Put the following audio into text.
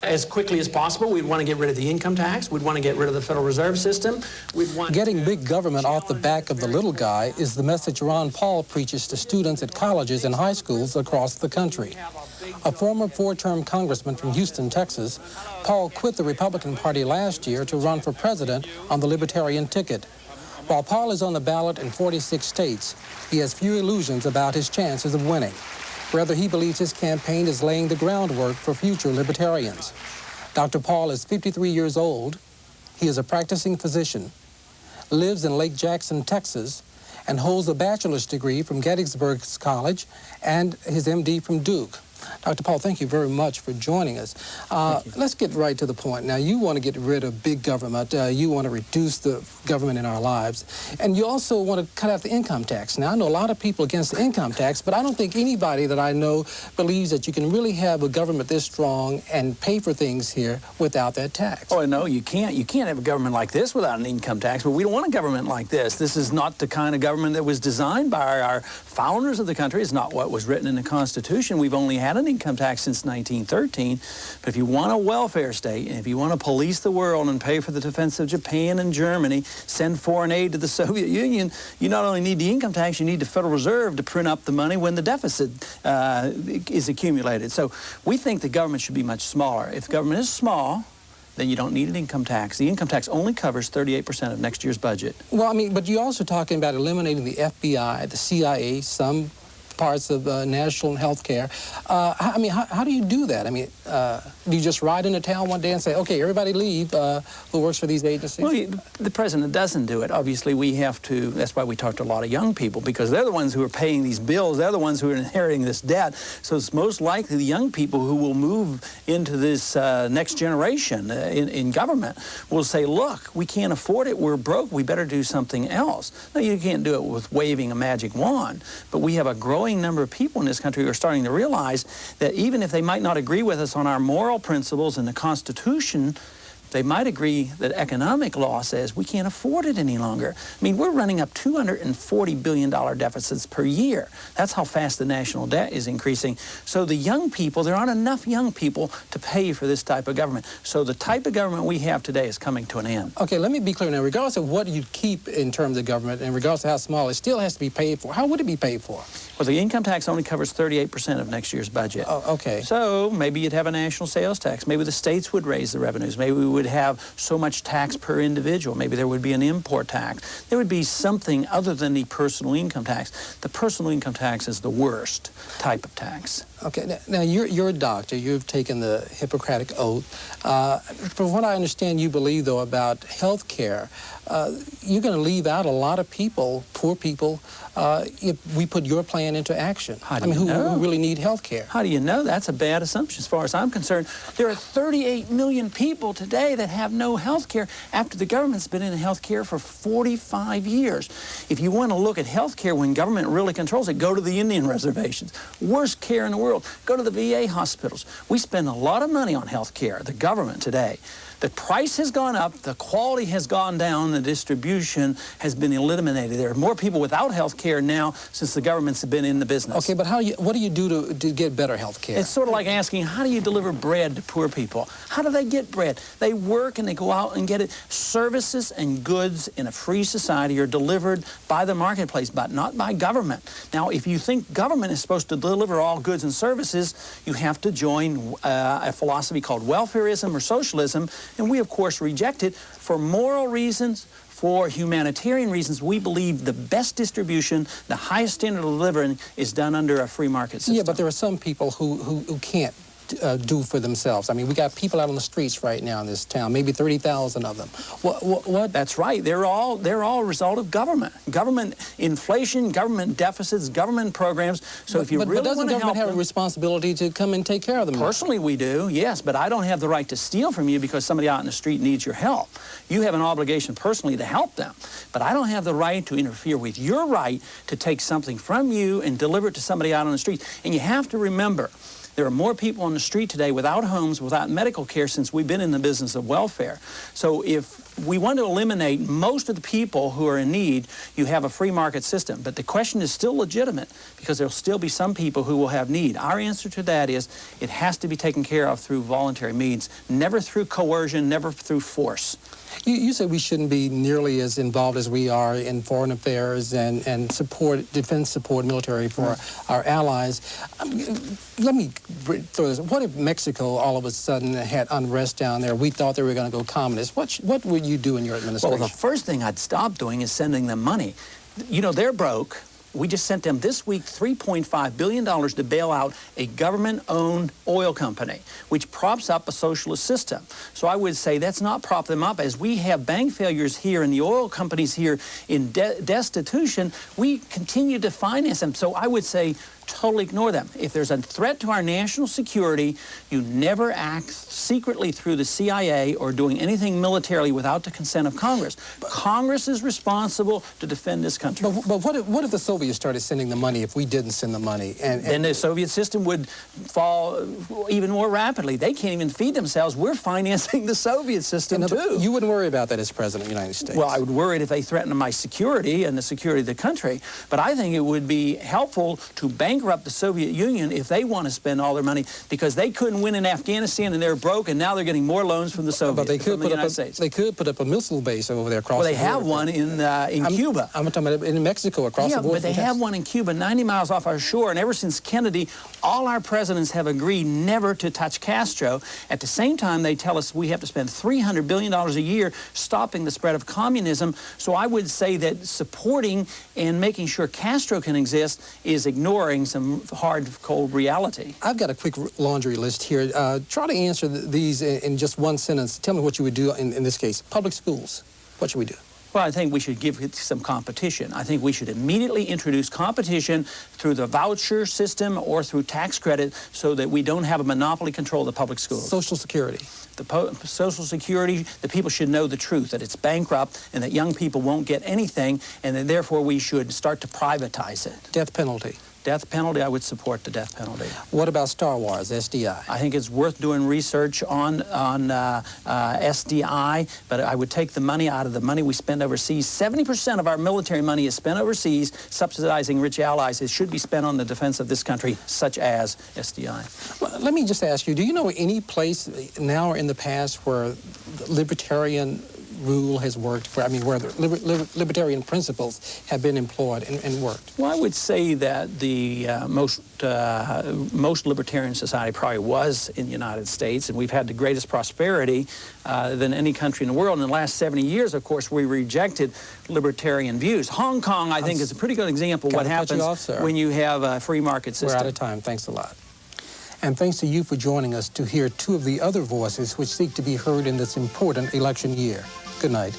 As quickly as possible, we'd want to get rid of the income tax. We'd want to get rid of the Federal Reserve System. Getting big government off the back of the little guy is the message Ron Paul preaches to students at colleges and high schools across the country. A former four-term congressman from Houston, Texas, Paul quit the Republican Party last year to run for president on the Libertarian ticket. While Paul is on the ballot in 46 states, he has few illusions about his chances of winning. Rather, he believes his campaign is laying the groundwork for future libertarians. Dr. Paul is 53 years old. He is a practicing physician, lives in Lake Jackson, Texas, and holds a bachelor's degree from Gettysburg College and his MD from Duke. Dr. Paul, thank you very much for joining us. Let's get right to the point. Now, you want to get rid of big government. You want to reduce the government in our lives. And you also want to cut out the income tax. Now, I know a lot of people against the income tax, but I don't think anybody that I know believes that you can really have a government this strong and pay for things here without that tax. Oh, no, you can't. You can't have a government like this without an income tax, but we don't want a government like this. This is not the kind of government that was designed by our founders of the country. It's not what was written in the Constitution. We've only had an income tax since 1913, but if you want a welfare state, and if you want to police the world and pay for the defense of Japan and Germany, send foreign aid to the Soviet Union, you not only need the income tax, you need the Federal Reserve to print up the money when the deficit is accumulated. So we think the government should be much smaller. If government is small, then you don't need an income tax. The income tax only covers 38% of next year's budget. Well, I mean, but you're also talking about eliminating the FBI, the CIA, some parts of national health care. I mean, how do you do that? I mean, do you just ride into town one day and say, okay, everybody leave who works for these agencies? Well, the president doesn't do it. Obviously, we have to, that's why we talk to a lot of young people, because they're the ones who are paying these bills. They're the ones who are inheriting this debt. So it's most likely the young people who will move into this next generation in government will say, look, we can't afford it. We're broke. We better do something else. Now, you can't do it with waving a magic wand, but we have a growing number of people in this country who are starting to realize that even if they might not agree with us on our moral principles and the Constitution, they might agree that economic law says we can't afford it any longer. I mean, we're running up $240 billion deficits per year. That's how fast the national debt is increasing. So the young people, there aren't enough young people to pay for this type of government. So the type of government we have today is coming to an end. Okay, let me be clear now. Regardless of what you keep in terms of government, and regardless of how small, it still has to be paid for. How would it be paid for? Well, the income tax only covers 38% of next year's budget. Oh, okay. So maybe you'd have a national sales tax. Maybe the states would raise the revenues. Maybe we would have so much tax per individual. Maybe there would be an import tax. There would be something other than the personal income tax. The personal income tax is the worst type of tax. Okay, now you're a doctor. You've taken the Hippocratic Oath. From what I understand, you believe, though, about health care, you're going to leave out a lot of people, poor people, if we put your plan into action. How do you know? Who really need health care. How do you know? That's a bad assumption as far as I'm concerned. There are 38 million people today that have no health care after the government's been in health care for 45 years. If you want to look at health care when government really controls it, go to the Indian reservations. Worst care in the world. Go to the VA hospitals. We spend a lot of money on health care, the government today. The price has gone up, the quality has gone down, the distribution has been eliminated. There are more people without health care now since the government's been in the business. Okay, but what do you do to get better health care? It's sort of like asking, how do you deliver bread to poor people? How do they get bread? They work and they go out and get it. Services and goods in a free society are delivered by the marketplace, but not by government. Now, if you think government is supposed to deliver all goods and services, you have to join a philosophy called welfarism or socialism. And we, of course, reject it for moral reasons, for humanitarian reasons. We believe the best distribution, the highest standard of living is done under a free market system. Yeah, but there are some people who can't do for themselves. I mean, we got people out on the streets right now in this town, maybe 30,000 of them. What? That's right. They're all a result of government. Government inflation, government deficits, government programs. So if you really want to help them... But doesn't government have a responsibility to come and take care of them? Personally, we do, yes, but I don't have the right to steal from you because somebody out in the street needs your help. You have an obligation personally to help them, but I don't have the right to interfere with your right to take something from you and deliver it to somebody out on the street. And you have to remember There are more people on the street today without homes, without medical care since we've been in the business of welfare. So if we want to eliminate most of the people who are in need, you have a free market system. But the question is still legitimate because there'll still be some people who will have need. Our answer to that is it has to be taken care of through voluntary means, never through coercion, never through force. You say we shouldn't be nearly as involved as we are in foreign affairs and support, defense support, military for our allies. Let me throw this. What if Mexico all of a sudden had unrest down there? We thought they were going to go communist. What would you do in your administration? Well, the first thing I'd stop doing is sending them money. You know, they're broke. We just sent them this week $3.5 billion to bail out a government-owned oil company, which props up a socialist system. So I would say let's not prop them up. As we have bank failures here and the oil companies here in destitution, we continue to finance them. So I would say totally ignore them. If there's a threat to our national security, you never act secretly through the CIA or doing anything militarily without the consent of Congress. Congress is responsible to defend this country. But what if the Soviets started sending the money if we didn't send the money? And then the Soviet system would fall even more rapidly. They can't even feed themselves. We're financing the Soviet system, too. You wouldn't worry about that as President of the United States. Well, I would worry if they threatened my security and the security of the country. But I think it would be helpful to bankrupt the Soviet Union if they want to spend all their money, because they couldn't win in Afghanistan and they're broke, and now they're getting more loans from the Soviets. But they could put up they could put up a missile base over there across. Well, they the border. have one in Cuba. I'm talking about in Mexico across the border. But they have one in Cuba 90 miles off our shore, and ever since Kennedy, all our presidents have agreed never to touch Castro. At the same time, they tell us we have to spend $300 billion a year stopping the spread of communism. So I would say that supporting and making sure Castro can exist is ignoring some hard, cold reality. I've got a quick laundry list here. Try to answer these in just one sentence. Tell me what you would do in this case. Public schools, what should we do? Well, I think we should give it some competition. I think we should immediately introduce competition through the voucher system or through tax credit so that we don't have a monopoly control of the public schools. Social Security. Social Security, the people should know the truth, that it's bankrupt and that young people won't get anything, and that therefore we should start to privatize it. Death penalty. Death penalty, I would support the death penalty. What about Star Wars, SDI? I think it's worth doing research on SDI, but I would take the money out of the money we spend overseas. 70% of our military money is spent overseas, subsidizing rich allies. It should be spent on the defense of this country, such as SDI. Well, let me just ask you, do you know any place now or in the past where libertarian rule has worked, where the libertarian principles have been employed and worked? Well, I would say that the most libertarian society probably was in the United States, and we've had the greatest prosperity than any country in the world. In the last 70 years, of course, we rejected libertarian views. Hong Kong, I think, is a pretty good example of what happens when you have a free market system. We're out of time. Thanks a lot. And thanks to you for joining us to hear two of the other voices which seek to be heard in this important election year. Good night.